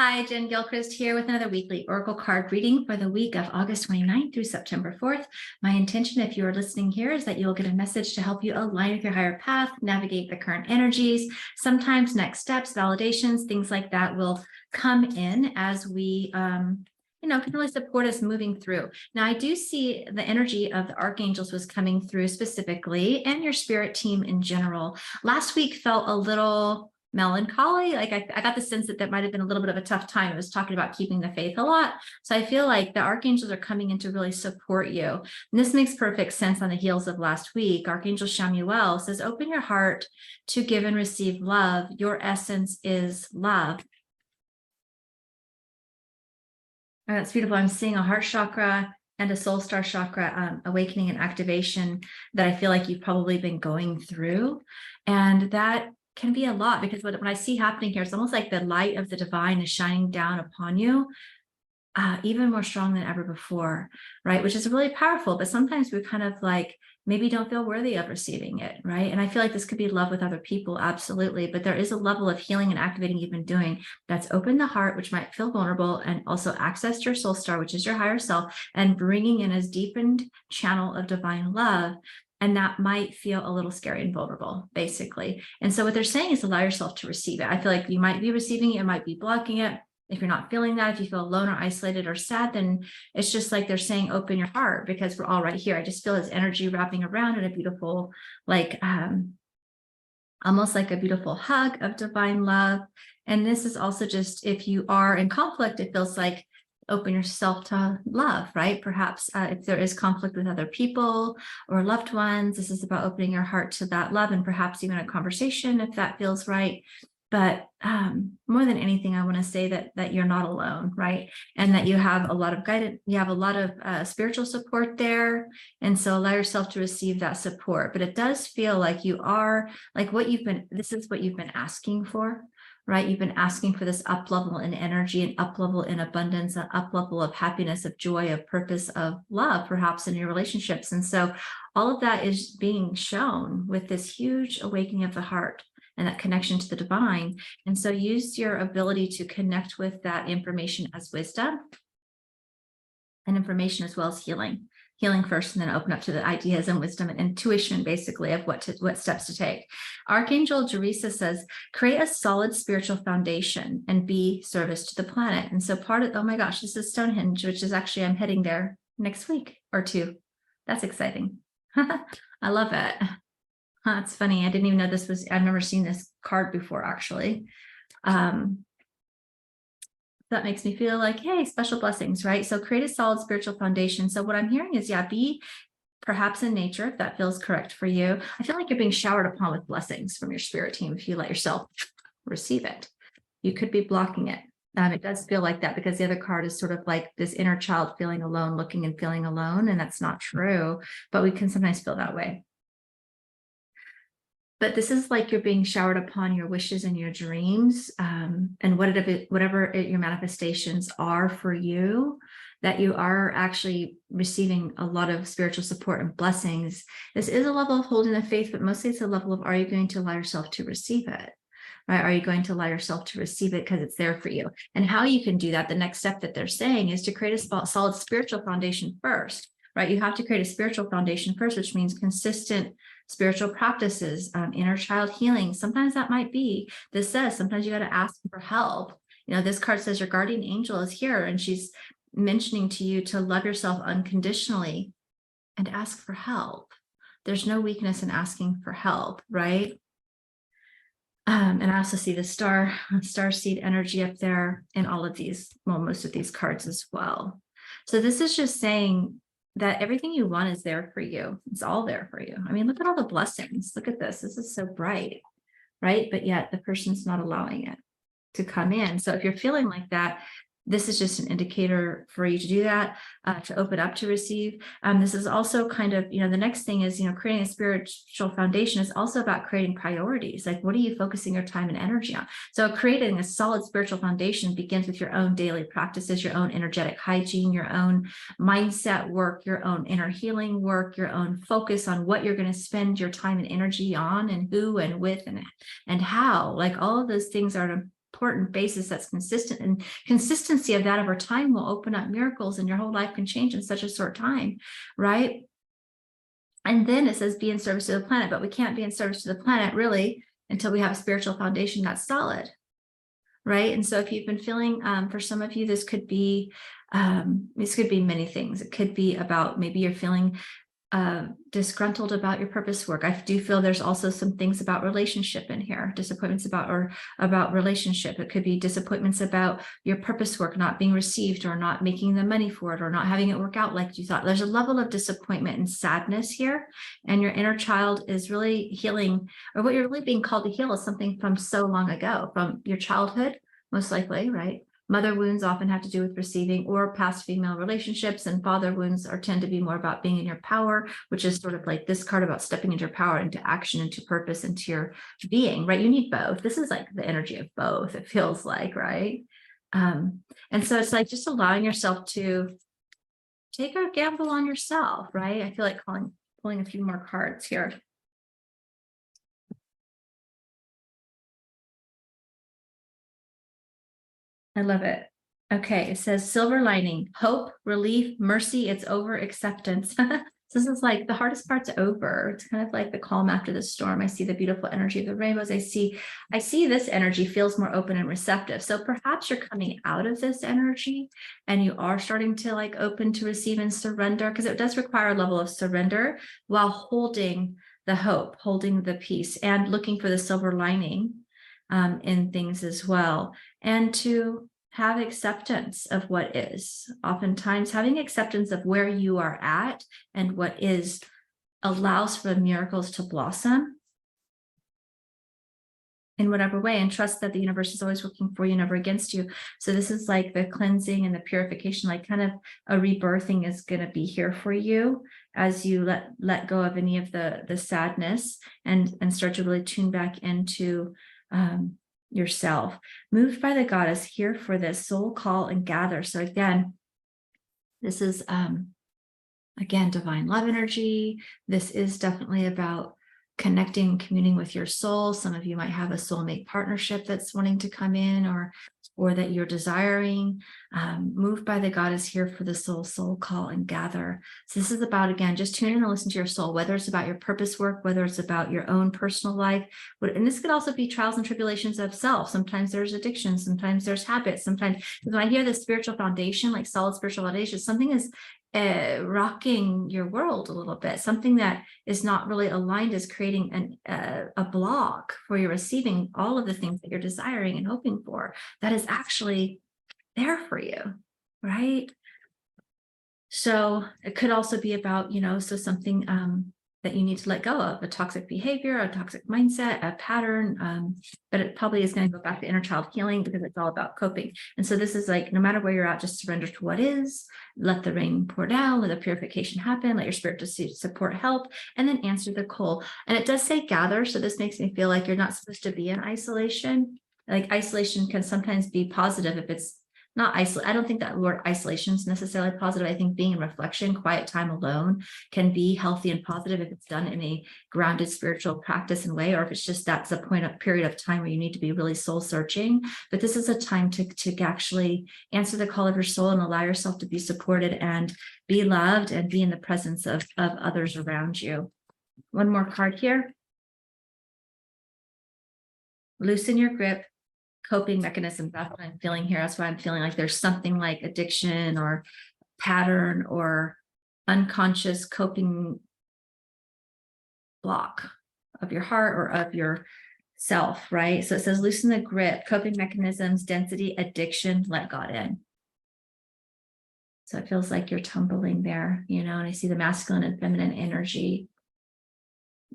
Hi, Jen Gilchrist here with another weekly Oracle card reading for the week of August 29th through September 4th. My intention, if you are listening here, is that you'll get a message to help you align with your higher path, navigate the current energies. Sometimes next steps, validations, things like that will come in as we can really support us moving through. Now, I do see the energy of the archangels was coming through specifically, and your spirit team in general. Last week felt a little melancholy. Like I got the sense that that might have been a little bit of a tough time. It was talking about keeping the faith a lot. So I feel like the archangels are coming in to really support you. And this makes perfect sense on the heels of last week. Archangel Shamuel says, open your heart to give and receive love. Your essence is love. Oh, that's beautiful. I'm seeing a heart chakra and a soul star chakra awakening and activation that I feel like you've probably been going through. And that can be a lot, because what I see happening here, it's almost like the light of the divine is shining down upon you, even more strong than ever before, right? Which is really powerful, but sometimes we kind of like maybe don't feel worthy of receiving it, right? And I feel like this could be love with other people, absolutely, but there is a level of healing and activating you've been doing that's opened the heart, which might feel vulnerable, and also accessed your soul star, which is your higher self, and bringing in a deepened channel of divine love. And that might feel a little scary and vulnerable, basically. And so what they're saying is allow yourself to receive it. I feel like you might be receiving it, might be blocking it. If you're not feeling that, if you feel alone or isolated or sad, then it's just like they're saying, open your heart, because we're all right here. I just feel this energy wrapping around in a beautiful, like, almost like a beautiful hug of divine love. And this is also just, if you are in conflict, it feels like open yourself to love, right? Perhaps if there is conflict with other people or loved ones, this is about opening your heart to that love, and perhaps even a conversation if that feels right. But more than anything, I want to say that you're not alone, right? And that you have a lot of guidance, you have a lot of spiritual support there. And so allow yourself to receive that support. But it does feel like you are, like this is what you've been asking for, right? You've been asking for this up level in energy, and up level in abundance, an up level of happiness, of joy, of purpose, of love, perhaps in your relationships. And so all of that is being shown with this huge awakening of the heart and that connection to the divine. And so use your ability to connect with that information as wisdom and information, as well as healing first, and then open up to the ideas and wisdom and intuition, basically, of what steps to take. Archangel Teresa says, create a solid spiritual foundation and be service to the planet. And so oh my gosh, this is Stonehenge, which is actually, I'm heading there next week or two. That's exciting. I love it. It's funny. I didn't even know this was, I've never seen this card before, actually. That makes me feel like, hey, special blessings, right? So create a solid spiritual foundation. So what I'm hearing is, yeah, be perhaps in nature, if that feels correct for you. I feel like you're being showered upon with blessings from your spirit team if you let yourself receive it. You could be blocking it. It does feel like that, because the other card is sort of like this inner child feeling alone, looking and feeling alone, and that's not true, but we can sometimes feel that way. But this is like you're being showered upon your wishes and your dreams, and whatever your manifestations are for you, that you are actually receiving a lot of spiritual support and blessings. This is a level of holding the faith, but mostly it's a level of, are you going to allow yourself to receive it? Right? Are you going to allow yourself to receive it because it's there for you? And how you can do that, the next step that they're saying, is to create a solid spiritual foundation first, right? You have to create a spiritual foundation first, which means consistent spiritual practices, inner child healing. Sometimes that might be, this says, sometimes you got to ask for help. You know, this card says your guardian angel is here, and she's mentioning to you to love yourself unconditionally and ask for help. There's no weakness in asking for help, right? And I also see the star seed energy up there in all of these, well, most of these cards as well. So this is just saying that everything you want is there for you. It's all there for you. I mean, look at all the blessings. Look at this. This is so bright, right? But yet the person's not allowing it to come in. So if you're feeling like that, this is just an indicator for you to do that, to open up to receive. This is also kind of, the next thing is, creating a spiritual foundation is also about creating priorities. Like, what are you focusing your time and energy on? So creating a solid spiritual foundation begins with your own daily practices, your own energetic hygiene, your own mindset work, your own inner healing work, your own focus on what you're going to spend your time and energy on, and who and with and how. Like, all of those things are important basis that's consistent, and consistency of that over time will open up miracles, and your whole life can change in such a short time, right? And then it says be in service to the planet, but we can't be in service to the planet really until we have a spiritual foundation that's solid, right? And so if you've been feeling, for some of you, this could be many things. It could be about maybe you're feeling disgruntled about your purpose work. I do feel there's also some things about relationship in here, disappointments about relationship. It could be disappointments about your purpose work not being received, or not making the money for it, or not having it work out like you thought. There's a level of disappointment and sadness here, and your inner child is really healing, or what you're really being called to heal is something from so long ago, from your childhood, most likely, right? Mother wounds often have to do with receiving, or past female relationships, and father wounds tend to be more about being in your power, which is sort of like this card about stepping into your power, into action, into purpose, into your being, right? You need both. This is like the energy of both, it feels like, right? And so it's like just allowing yourself to take a gamble on yourself, right? I feel like pulling a few more cards here. I love it. Okay, it says silver lining, hope, relief, mercy, it's over, acceptance. So this is like the hardest part's over. It's kind of like the calm after the storm. I see the beautiful energy of the rainbows. I see this energy feels more open and receptive. So perhaps you're coming out of this energy and you are starting to like open to receive and surrender, because it does require a level of surrender while holding the hope, holding the peace, and looking for the silver lining in things as well. And to have acceptance of what is. Oftentimes having acceptance of where you are at and what is allows for the miracles to blossom in whatever way, and trust that the universe is always working for you, never against you. So this is like the cleansing and the purification, like kind of a rebirthing is going to be here for you as you let go of any of the sadness and start to really tune back into yourself. Moved by the goddess, here for this soul call and gather. So again, this is again divine love energy. This is definitely about connecting, communing with your soul. Some of you might have a soulmate partnership that's wanting to come in, or that you're desiring. Moved by the goddess, here for the soul call and gather. So this is about, again, just tune in and listen to your soul, whether it's about your purpose work, whether it's about your own personal life. And this could also be trials and tribulations of self. Sometimes there's addiction, sometimes there's habits, sometimes when I hear the spiritual foundation, like solid spiritual foundation, something is rocking your world a little bit. Something that is not really aligned is creating a block for you receiving all of the things that you're desiring and hoping for, that is actually there for you, right? So it could also be about, so something that you need to let go of, a toxic behavior, a toxic mindset, a pattern, but it probably is going to go back to inner child healing, because it's all about coping. And so this is like, no matter where you're at, just surrender to what is, let the rain pour down, let the purification happen, let your spirit to support help, and then answer the call. And it does say gather. So this makes me feel like you're not supposed to be in isolation. Like isolation can sometimes be positive if it's not isolate. I don't think that word isolation is necessarily positive. I think being in reflection, quiet time alone can be healthy and positive if it's done in a grounded spiritual practice and way, or if it's just that's a period of time where you need to be really soul searching. But this is a time to actually answer the call of your soul and allow yourself to be supported and be loved and be in the presence of others around you. One more card here. Loosen your grip. Coping mechanism. That's what I'm feeling here. That's why I'm feeling like there's something like addiction or pattern or unconscious coping block of your heart or of your self, right? So it says loosen the grip, coping mechanisms, density, addiction, let God in. So it feels like you're tumbling there, and I see the masculine and feminine energy.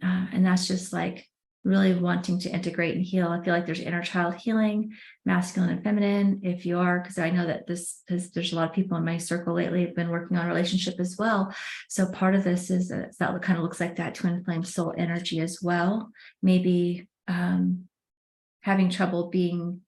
And that's just like really wanting to integrate and heal. I feel like there's inner child healing, masculine and feminine. If you are, because I know that there's a lot of people in my circle lately have been working on relationship as well. So part of this is that kind of looks like that twin flame soul energy as well. Maybe having trouble being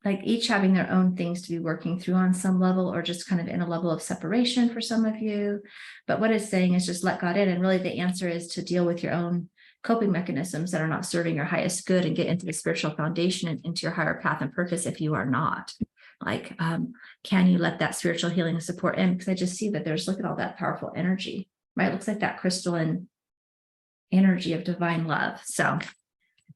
like each having their own things to be working through on some level, or just kind of in a level of separation for some of you. But what it's saying is just let God in. And really the answer is to deal with your own coping mechanisms that are not serving your highest good, and get into the spiritual foundation and into your higher path and purpose if you are not. Like, can you let that spiritual healing and support in? Because I just see that there's, look at all that powerful energy, right? It looks like that crystalline energy of divine love. So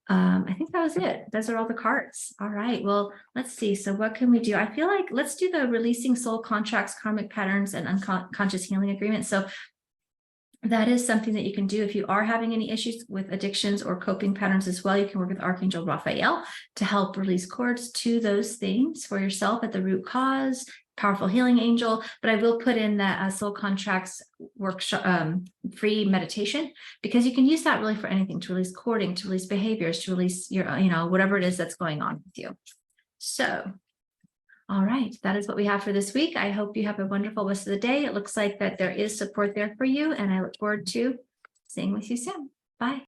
I think that was it. Those are all the cards. All right. Well, let's see. So what can we do? I feel like let's do the releasing soul contracts, karmic patterns, and unconscious healing agreement. So that is something that you can do if you are having any issues with addictions or coping patterns as well. You can work with Archangel Raphael to help release cords to those things for yourself at the root cause. Powerful healing angel. But I will put in that soul contracts workshop, free meditation, because you can use that really for anything, to release cording, to release behaviors, to release your, whatever it is that's going on with you. So, all right, that is what we have for this week. I hope you have a wonderful rest of the day. It looks like that there is support there for you, and I look forward to seeing with you soon. Bye.